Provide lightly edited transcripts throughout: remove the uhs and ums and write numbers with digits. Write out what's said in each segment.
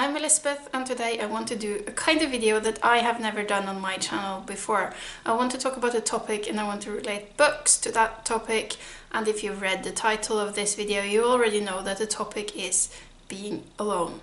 I'm Elizabeth, and today I want to do a kind of video that I have never done on my channel before. I want to talk about a topic and I want to relate books to that topic, and if you've read the title of this video you already know that the topic is being alone.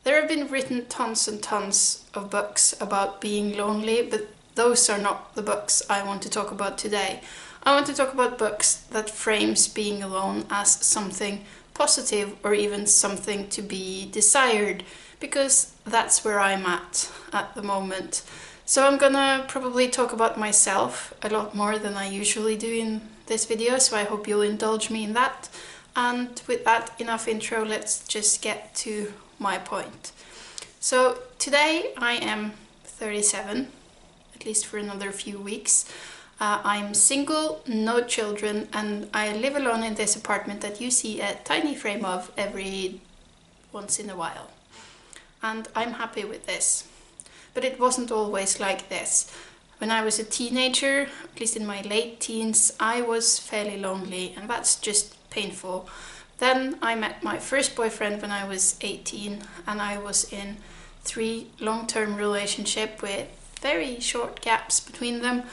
There have been written tons and tons of books about being lonely, but those are not the books I want to talk about today. I want to talk about books that frames being alone as something positive or even something to be desired, because that's where I'm at the moment. So I'm gonna probably talk about myself a lot more than I usually do in this video, so I hope you'll indulge me in that. And with that enough intro, let's just get to my point. So today I am 37, at least for another few weeks. I'm single, no children, and I live alone in this apartment that you see a tiny frame of every once in a while. And I'm happy with this. But it wasn't always like this. When I was a teenager, at least in my late teens, I was fairly lonely, and that's just painful. Then I met my first boyfriend when I was 18, and I was in 3 long-term relationships with very short gaps between them,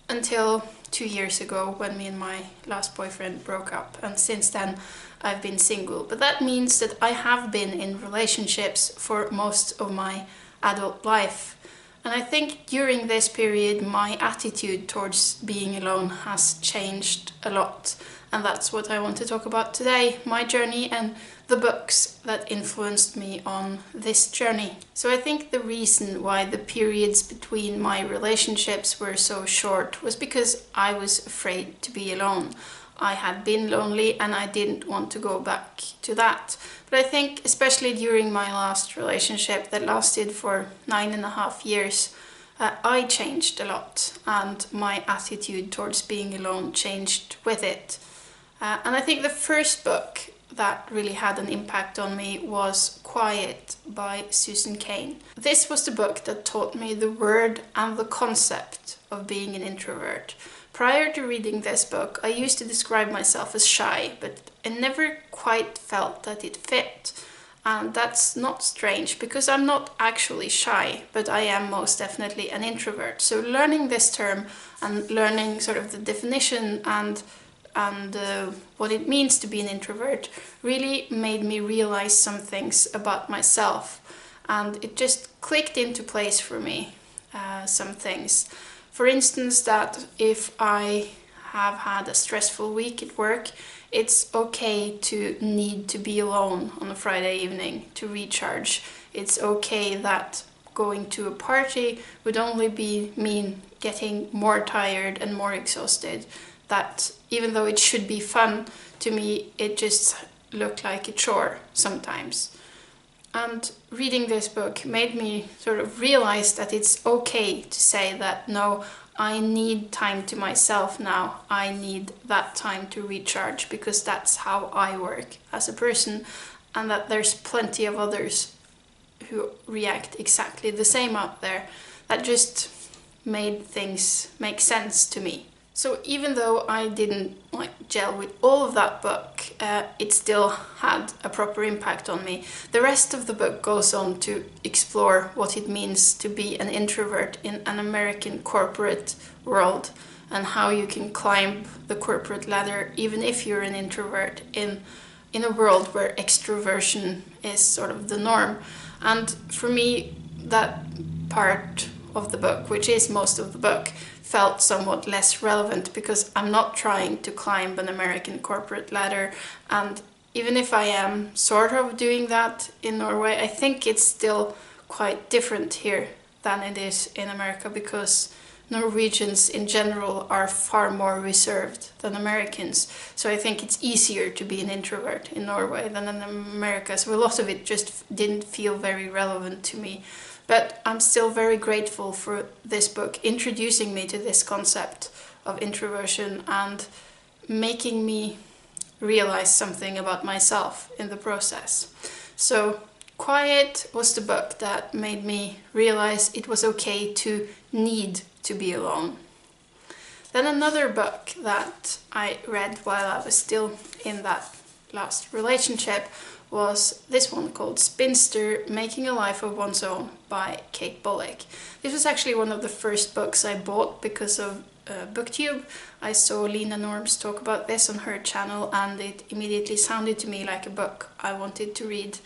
until 2 years ago when me and my last boyfriend broke up, and since then I've been single. But that means that I have been in relationships for most of my adult life, and I think during this period my attitude towards being alone has changed a lot, and that's what I want to talk about today, my journey and the books that influenced me on this journey. So I think the reason why the periods between my relationships were so short was because I was afraid to be alone. I had been lonely and I didn't want to go back to that. But I think especially during my last relationship that lasted for 9.5 years, I changed a lot, and my attitude towards being alone changed with it. And I think the first book that really had an impact on me was Quiet by Susan Cain. This was the book that taught me the word and the concept of being an introvert. Prior to reading this book, I used to describe myself as shy, but I never quite felt that it fit. And that's not strange, because I'm not actually shy, but I am most definitely an introvert. So learning this term and learning sort of the definition and what it means to be an introvert really made me realize some things about myself, and it just clicked into place for me, some things. For instance, that if I have had a stressful week at work, it's okay to need to be alone on a Friday evening to recharge. It's okay that going to a party would only mean getting more tired and more exhausted. That even though it should be fun, to me it just looked like a chore sometimes. And reading this book made me sort of realize that it's okay to say that no, I need time to myself now. I need that time to recharge, because that's how I work as a person, and that there's plenty of others who react exactly the same out there. That just made things make sense to me. So even though I didn't gel with all of that book, it still had a proper impact on me. The rest of the book goes on to explore what it means to be an introvert in an American corporate world, and how you can climb the corporate ladder even if you're an introvert in a world where extroversion is sort of the norm. And for me, that part of the book, which is most of the book, felt somewhat less relevant, because I'm not trying to climb an American corporate ladder, and even if I am sort of doing that in Norway, I think it's still quite different here than it is in America, because Norwegians in general are far more reserved than Americans. So I think it's easier to be an introvert in Norway than in America, so a lot of it just didn't feel very relevant to me. But I'm still very grateful for this book introducing me to this concept of introversion and making me realize something about myself in the process. So Quiet was the book that made me realize it was okay to need to be alone. Then another book that I read while I was still in that last relationship was this one called Spinster, Making a Life of One's Own by Kate Bullock. This was actually one of the first books I bought because of BookTube. I saw Lena Norms talk about this on her channel and it immediately sounded to me like a book I wanted to read.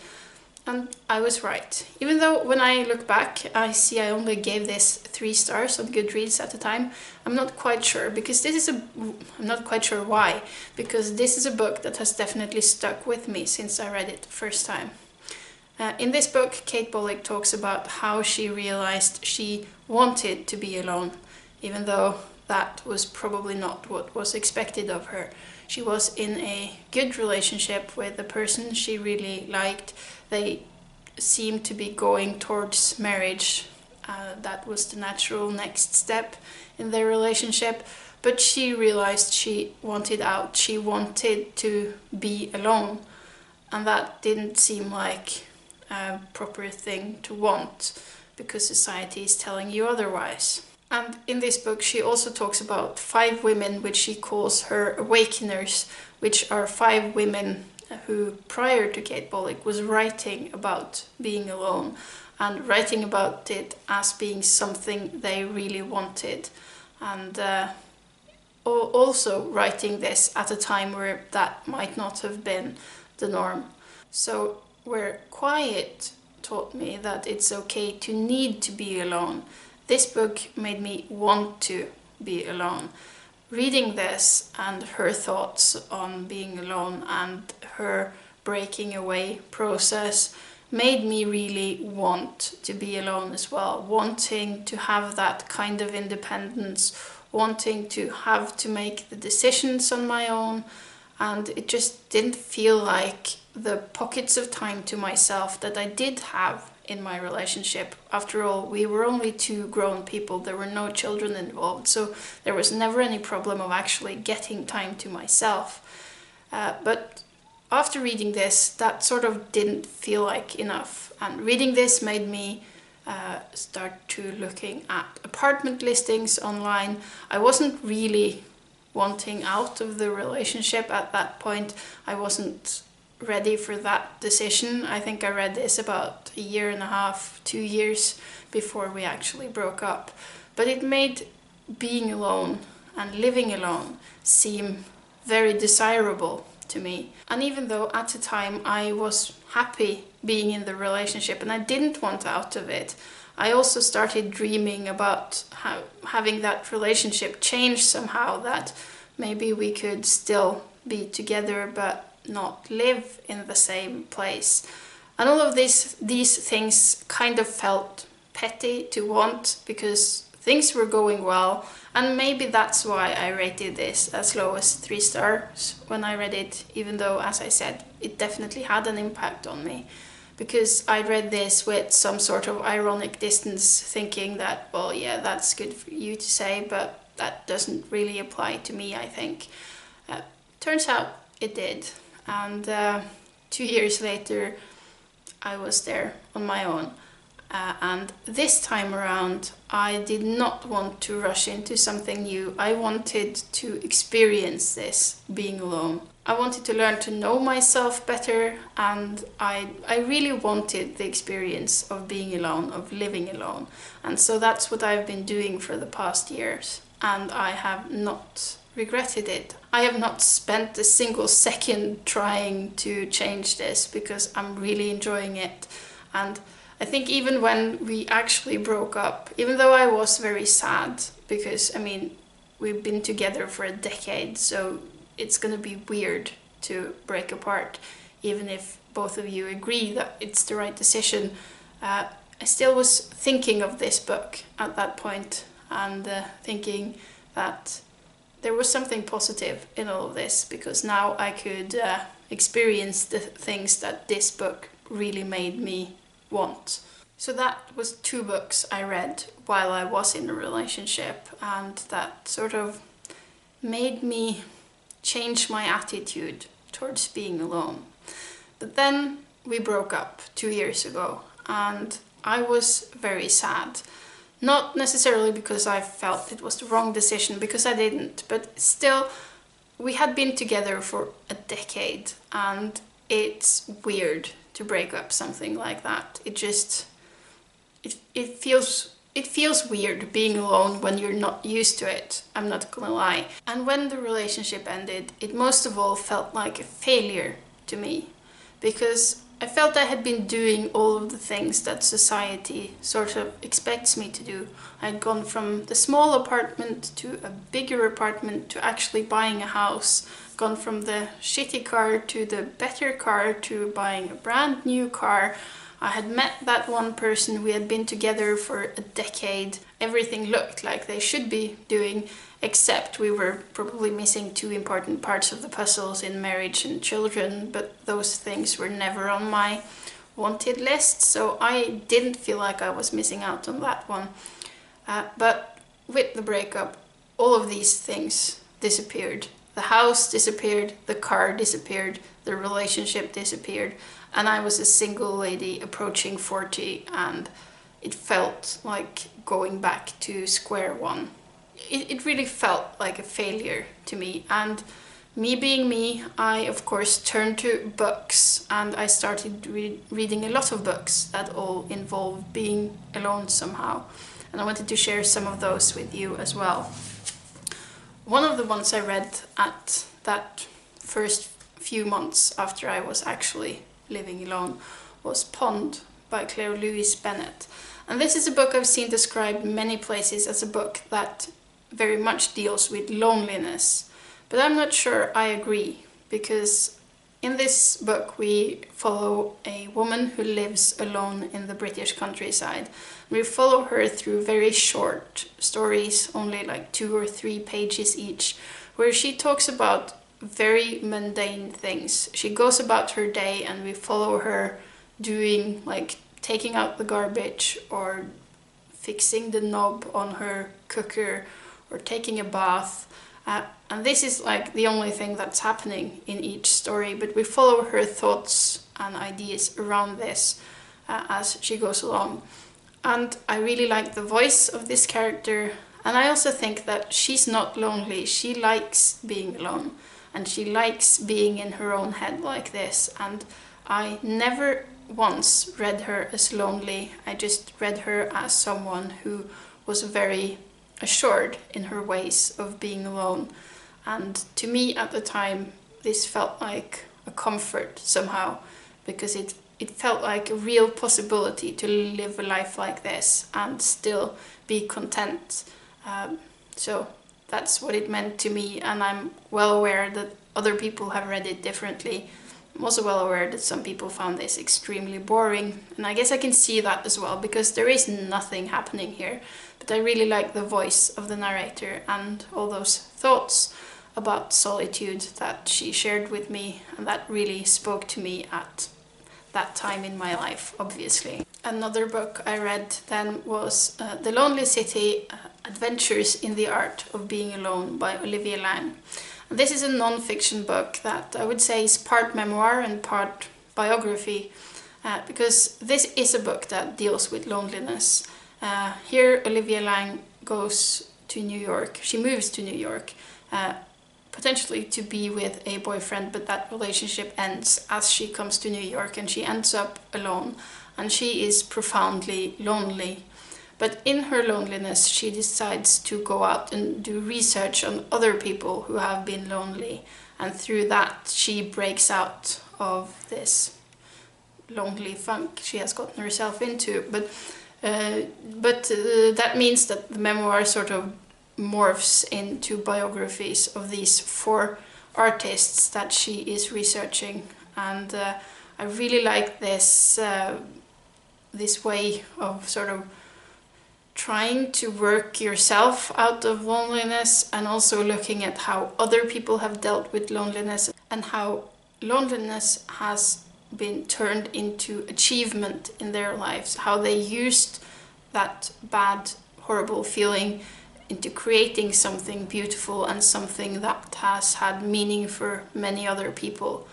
And I was right. Even though when I look back, I see I only gave this 3 stars on Goodreads at the time. I'm not quite sure because I'm not quite sure why, because this is a book that has definitely stuck with me since I read it the first time. In this book, Kate Bullock talks about how she realized she wanted to be alone, even though that was probably not what was expected of her. She was in a good relationship with the person she really liked. They seemed to be going towards marriage. That was the natural next step in their relationship. But she realized she wanted out. She wanted to be alone. And that didn't seem like a proper thing to want, because society is telling you otherwise. And in this book she also talks about 5 women which she calls her awakeners, which are 5 women who prior to Kate Bullock was writing about being alone and writing about it as being something they really wanted, and also writing this at a time where that might not have been the norm. So where quiet taught me that it's okay to need to be alone, this book made me want to be alone. Reading this and her thoughts on being alone and her breaking away process made me really want to be alone as well, wanting to have that kind of independence, wanting to have to make the decisions on my own, and it just didn't feel like the pockets of time to myself that I did have in my relationship. After all, we were only 2 grown people, there were no children involved, so there was never any problem of actually getting time to myself. But after reading this, that sort of didn't feel like enough, and reading this made me start to looking at apartment listings online. I wasn't really wanting out of the relationship at that point. I wasn't ready for that decision. I think I read this about 1.5 years, 2 years before we actually broke up. But it made being alone and living alone seem very desirable to me. And even though at the time I was happy being in the relationship and I didn't want out of it, I also started dreaming about how having that relationship change somehow, that maybe we could still be together but not live in the same place. And all of these things kind of felt petty to want, because things were going well, and maybe that's why I rated this as low as 3 stars when I read it, even though, as I said, it definitely had an impact on me, because I read this with some sort of ironic distance, thinking that, well, yeah, that's good for you to say, but that doesn't really apply to me, I think. Turns out it did. And 2 years later, I was there on my own. And this time around, I did not want to rush into something new. I wanted to experience this, being alone. I wanted to learn to know myself better, and I really wanted the experience of being alone, of living alone. And so that's what I've been doing for the past years. And I have not regretted it. I have not spent a single second trying to change this, because I'm really enjoying it. And I think even when we actually broke up, even though I was very sad, because I mean, we've been together for a decade, so it's gonna be weird to break apart, even if both of you agree that it's the right decision. I still was thinking of this book at that point, and thinking that there was something positive in all of this, because now I could experience the things that this book really made me want. So that was 2 books I read while I was in a relationship, and that sort of made me change my attitude towards being alone. But then we broke up 2 years ago, and I was very sad. Not necessarily because I felt it was the wrong decision, because I didn't, but still, we had been together for a decade, and it's weird to break up something like that. It feels weird being alone when you're not used to it, I'm not gonna lie. And when the relationship ended, it most of all felt like a failure to me, because I felt I had been doing all of the things that society sort of expects me to do. I'd gone from the small apartment to a bigger apartment to actually buying a house, gone from the shitty car to the better car to buying a brand new car. I had met that one person, we had been together for a decade. Everything looked like they should be doing, except we were probably missing two important parts of the puzzles in marriage and children, but those things were never on my wanted list, so I didn't feel like I was missing out on that one. But with the breakup, all of these things disappeared. The house disappeared, the car disappeared, the relationship disappeared, and I was a single lady approaching 40, and it felt like going back to square one. It really felt like a failure to me, and me being me, I of course turned to books, and I started reading a lot of books that all involve being alone somehow, and I wanted to share some of those with you as well. One of the ones I read at that first few months after I was actually living alone was Pond by Claire Louise Bennett. And this is a book I've seen described many places as a book that very much deals with loneliness. But I'm not sure I agree, because in this book we follow a woman who lives alone in the British countryside. We follow her through very short stories, only like 2 or 3 pages each, where she talks about very mundane things. She goes about her day and we follow her doing like taking out the garbage or fixing the knob on her cooker or taking a bath. And this is like the only thing that's happening in each story, but we follow her thoughts and ideas around this as she goes along. And I really like the voice of this character, and I also think that she's not lonely. She likes being alone, and she likes being in her own head like this, and I never once read her as lonely. I just read her as someone who was very assured in her ways of being alone. And to me at the time, this felt like a comfort somehow, because it felt like a real possibility to live a life like this and still be content. So that's what it meant to me, and I'm well aware that other people have read it differently. I'm also well aware that some people found this extremely boring, and I guess I can see that as well, because there is nothing happening here. But I really like the voice of the narrator and all those thoughts about solitude that she shared with me, and that really spoke to me at that time in my life, obviously. Another book I read then was The Lonely City, Adventures in the Art of Being Alone by Olivier. And this is a non-fiction book that I would say is part memoir and part biography, because this is a book that deals with loneliness. Here Olivier Lang goes to New York. She moves to New York, potentially to be with a boyfriend, but that relationship ends as she comes to New York and she ends up alone, and she is profoundly lonely. But in her loneliness, she decides to go out and do research on other people who have been lonely, and through that she breaks out of this lonely funk she has gotten herself into. But that means that the memoir sort of morphs into biographies of these 4 artists that she is researching, and I really like this this way of sort of trying to work yourself out of loneliness, and also looking at how other people have dealt with loneliness and how loneliness has been turned into achievement in their lives, how they used that bad, horrible feeling into creating something beautiful and something that has had meaning for many other people.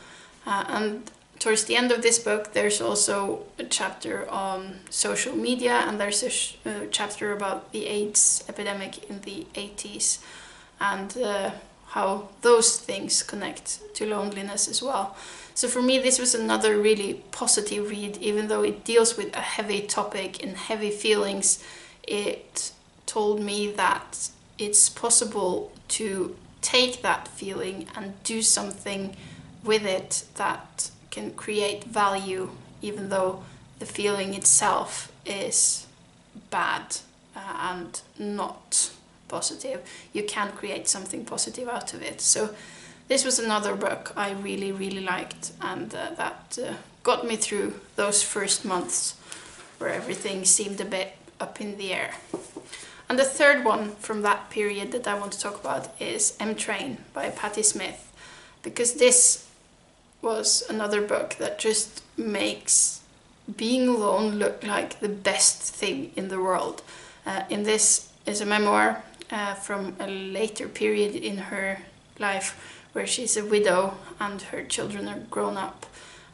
And towards the end of this book, there's also a chapter on social media, and there's a chapter about the AIDS epidemic in the 80s, and how those things connect to loneliness as well. So for me, this was another really positive read. Even though it deals with a heavy topic and heavy feelings, it told me that it's possible to take that feeling and do something with it that can create value, even though the feeling itself is bad and not positive. You can create something positive out of it. So this was another book I really, really liked, and that got me through those first months where everything seemed a bit up in the air. And the third one from that period that I want to talk about is M-Train by Patti Smith, because this was another book that just makes being alone look like the best thing in the world. In this is a memoir from a later period in her life where she's a widow and her children are grown up.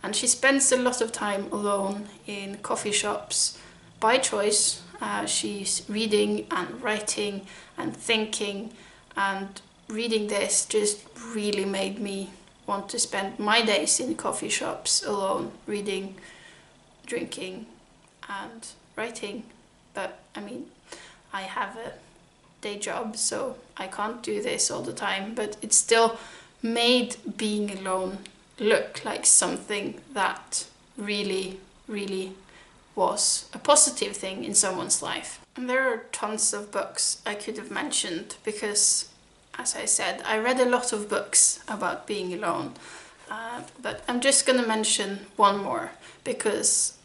And she spends a lot of time alone in coffee shops by choice. She's reading and writing and thinking, and reading this just really made me want to spend my days in coffee shops alone, reading, drinking and writing. But I mean, I have a day job, so I can't do this all the time, but it still made being alone look like something that really, really was a positive thing in someone's life. And there are tons of books I could have mentioned because, as I said, I read a lot of books about being alone, but I'm just gonna mention one more because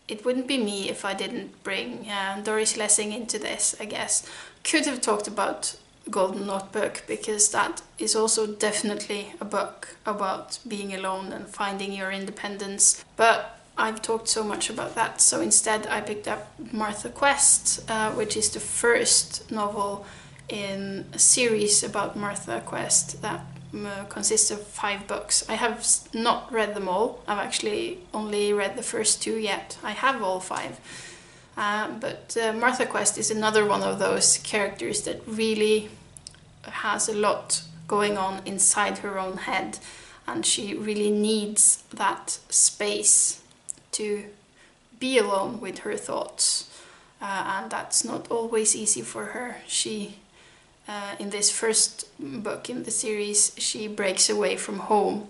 it wouldn't be me if I didn't bring Doris Lessing into this, I guess. Could have talked about Golden Notebook because that is also definitely a book about being alone and finding your independence, but I've talked so much about that, so instead I picked up Martha Quest, which is the first novel in a series about Martha Quest that consists of 5 books. I have not read them all. I've actually only read the first 2 yet. I have all 5. But Martha Quest is another one of those characters that really has a lot going on inside her own head, and she really needs that space to be alone with her thoughts, and that's not always easy for her. She in this first book in the series, she breaks away from home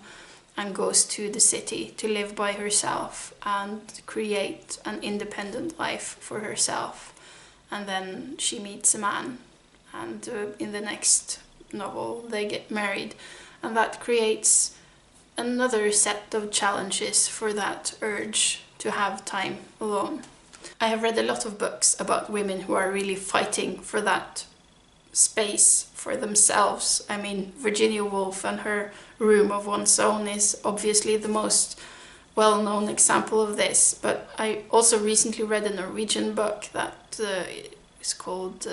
and goes to the city to live by herself and create an independent life for herself. And then she meets a man, and in the next novel they get married, and that creates another set of challenges for that urge to have time alone. I have read a lot of books about women who are really fighting for that space for themselves. I mean, Virginia Woolf and her Room of One's Own is obviously the most well-known example of this, but I also recently read a Norwegian book that is called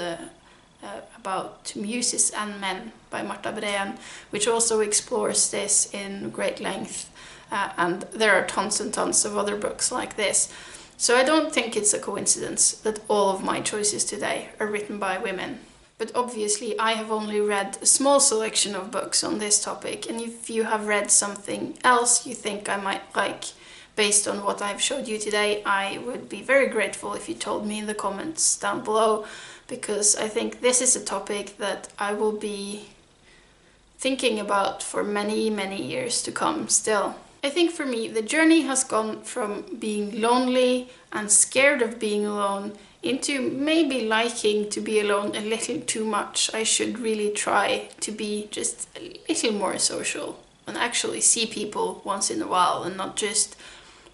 About Muses and Men by Marta Breen, which also explores this in great length, and there are tons and tons of other books like this. So I don't think it's a coincidence that all of my choices today are written by women. But obviously I have only read a small selection of books on this topic, and if you have read something else you think I might like based on what I've showed you today, I would be very grateful if you told me in the comments down below, because I think this is a topic that I will be thinking about for many, many years to come still. I think for me the journey has gone from being lonely and scared of being alone into maybe liking to be alone a little too much. I should really try to be just a little more social and actually see people once in a while and not just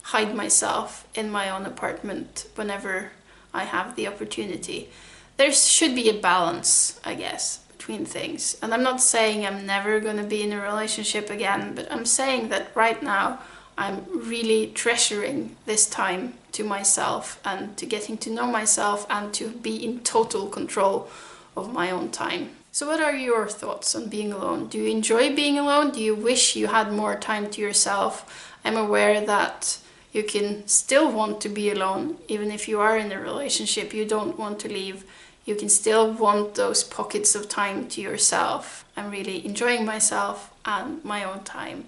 hide myself in my own apartment whenever I have the opportunity. There should be a balance, I guess, between things. And I'm not saying I'm never going to be in a relationship again, but I'm saying that right now I'm really treasuring this time to myself and to getting to know myself and to be in total control of my own time. So what are your thoughts on being alone? Do you enjoy being alone? Do you wish you had more time to yourself? I'm aware that you can still want to be alone, even if you are in a relationship, you don't want to leave you can still want those pockets of time to yourself. I'm really enjoying myself and my own time,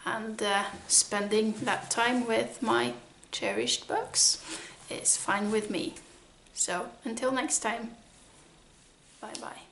and spending that time with my cherished books is fine with me. So until next time, bye bye.